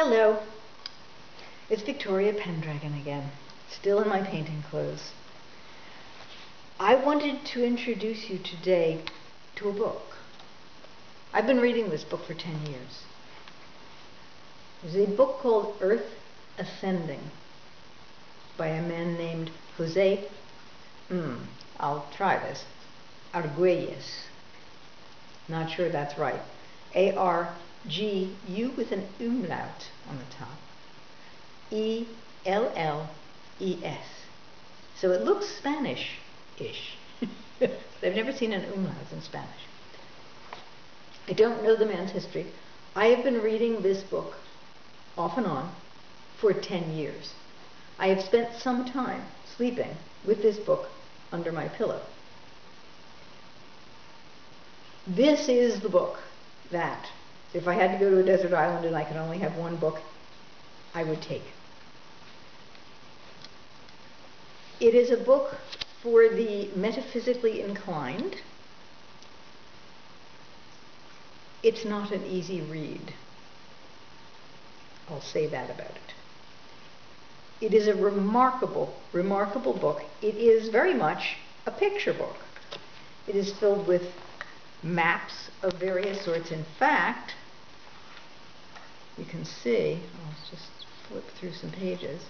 Hello, it's Victoria Pendragon again, still in my painting clothes. I wanted to introduce you today to a book. I've been reading this book for 10 years. There's a book called Earth Ascending by a man named Jose, I'll try this, Arguille. Not sure that's right. A-R-G-U with an umlaut on the top. E-L-L-E-S. So it looks Spanish-ish. I've never seen an umlaut in Spanish. I don't know the man's history. I have been reading this book off and on for 10 years. I have spent some time sleeping with this book under my pillow. This is the book that, if I had to go to a desert island and I could only have one book, I would take. It is a book for the metaphysically inclined. It's not an easy read. I'll say that about it. It is a remarkable, remarkable book. It is very much a picture book. It is filled with maps of various sorts. In fact, you can see, I'll just flip through some pages.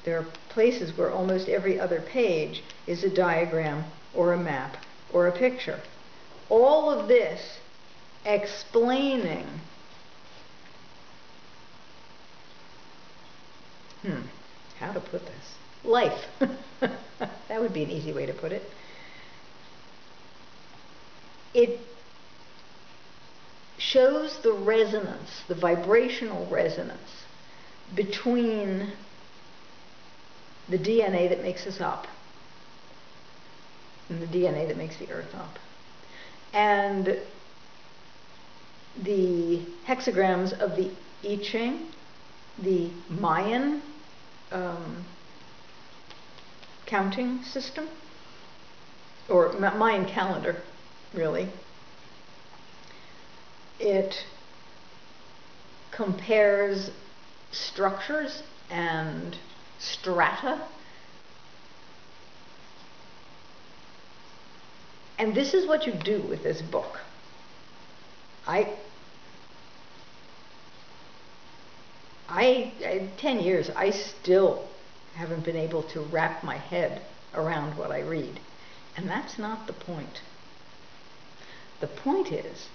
There are places where almost every other page is a diagram or a map or a picture. All of this explaining how to put this? Life. That would be an easy way to put it. It shows the resonance, the vibrational resonance between the DNA that makes us up and the DNA that makes the Earth up, and the hexagrams of the I Ching, the Mayan counting system, or Mayan calendar, really. It compares structures and strata. And this is what you do with this book. 10 years, I still haven't been able to wrap my head around what I read. And that's not the point. The point is,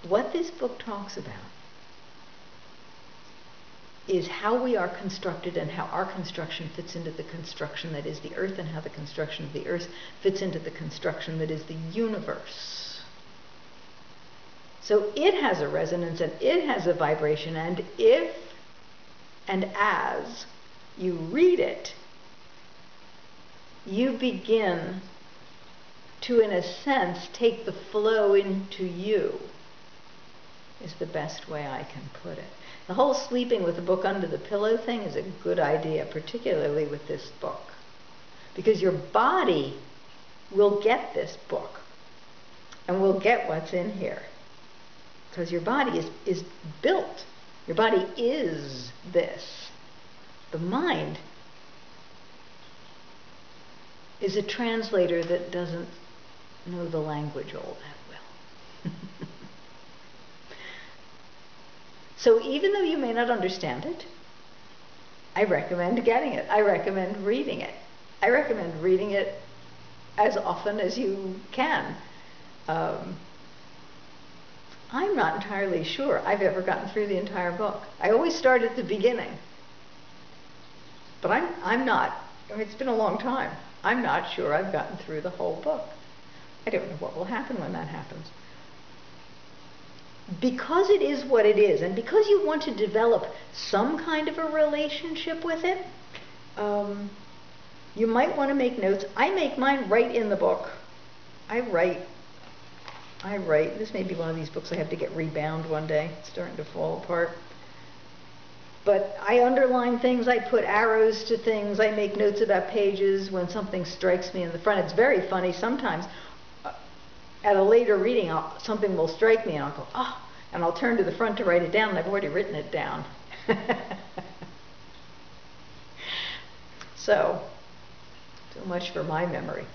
what this book talks about is how we are constructed and how our construction fits into the construction that is the Earth, and how the construction of the Earth fits into the construction that is the universe. So it has a resonance and it has a vibration, and if and as you read it, you begin to, in a sense, take the flow into you, is the best way I can put it. The whole sleeping with a book under the pillow thing is a good idea, particularly with this book, because your body will get this book and will get what's in here, because your body is built. Your body is this. The mind is a translator that doesn't know the language all that well. So even though you may not understand it, I recommend getting it. I recommend reading it. I recommend reading it as often as you can. I'm not entirely sure I've ever gotten through the entire book. I always start at the beginning. But I'm not, it's been a long time. I'm not sure I've gotten through the whole book. I don't know what will happen when that happens. Because it is what it is, and because you want to develop some kind of a relationship with it, you might want to make notes. I make mine right in the book. I write. This may be one of these books I have to get rebound one day. It's starting to fall apart. But I underline things, I put arrows to things, I make notes about pages when something strikes me in the front. It's very funny sometimes. At a later reading, something will strike me and I'll go, and I'll turn to the front to write it down, and I've already written it down. So much for my memory.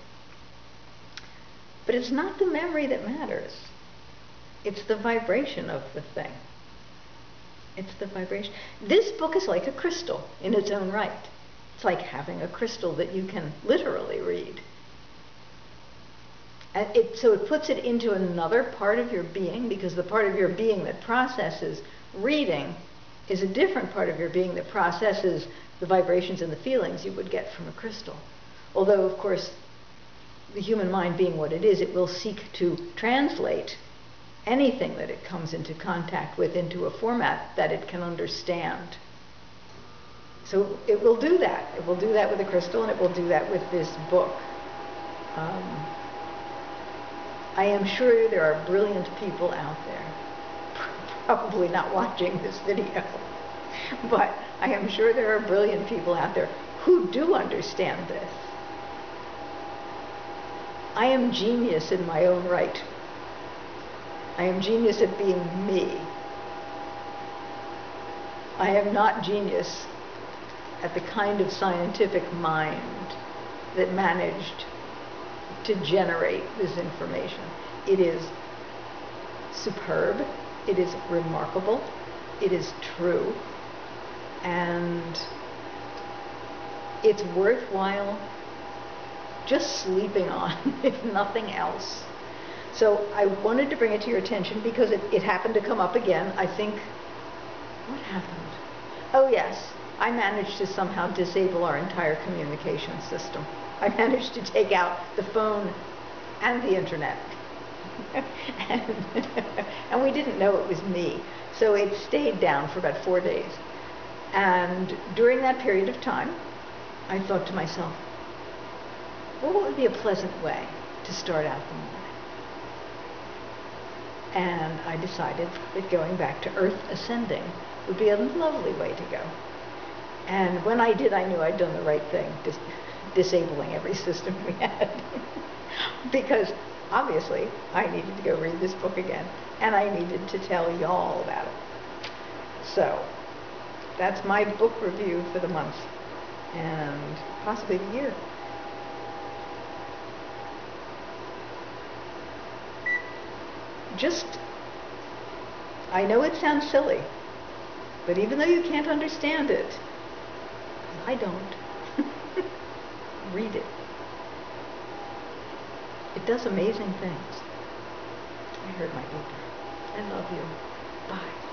But it's not the memory that matters. It's the vibration of the thing. It's the vibration. This book is like a crystal in its own right. It's like having a crystal that you can literally read. And so it puts it into another part of your being, because the part of your being that processes reading is a different part of your being that processes the vibrations and the feelings you would get from a crystal. Although, of course, the human mind being what it is, it will seek to translate anything that it comes into contact with into a format that it can understand. So it will do that. It will do that with a crystal, and it will do that with this book. I am sure there are brilliant people out there, probably not watching this video, but I am sure there are brilliant people out there who do understand this. I am genius in my own right. I am genius at being me. I am not genius at the kind of scientific mind that managed to generate this information. It is superb, it is remarkable, it is true, and it's worthwhile just sleeping on, if nothing else. So I wanted to bring it to your attention because it happened to come up again. I think, what happened? Oh yes, I managed to somehow disable our entire communication system. I managed to take out the phone and the internet. and we didn't know it was me. So it stayed down for about 4 days. And during that period of time, I thought to myself, well, what would be a pleasant way to start out the morning? And I decided that going back to Earth Ascending would be a lovely way to go. And when I did, I knew I'd done the right thing, disabling every system we had. Because obviously I needed to go read this book again, and I needed to tell y'all about it. So that's my book review for the month, and possibly the year. I know it sounds silly, but even though you can't understand it, I don't, read it. It does amazing things. I heard my Uber. I love you. Bye.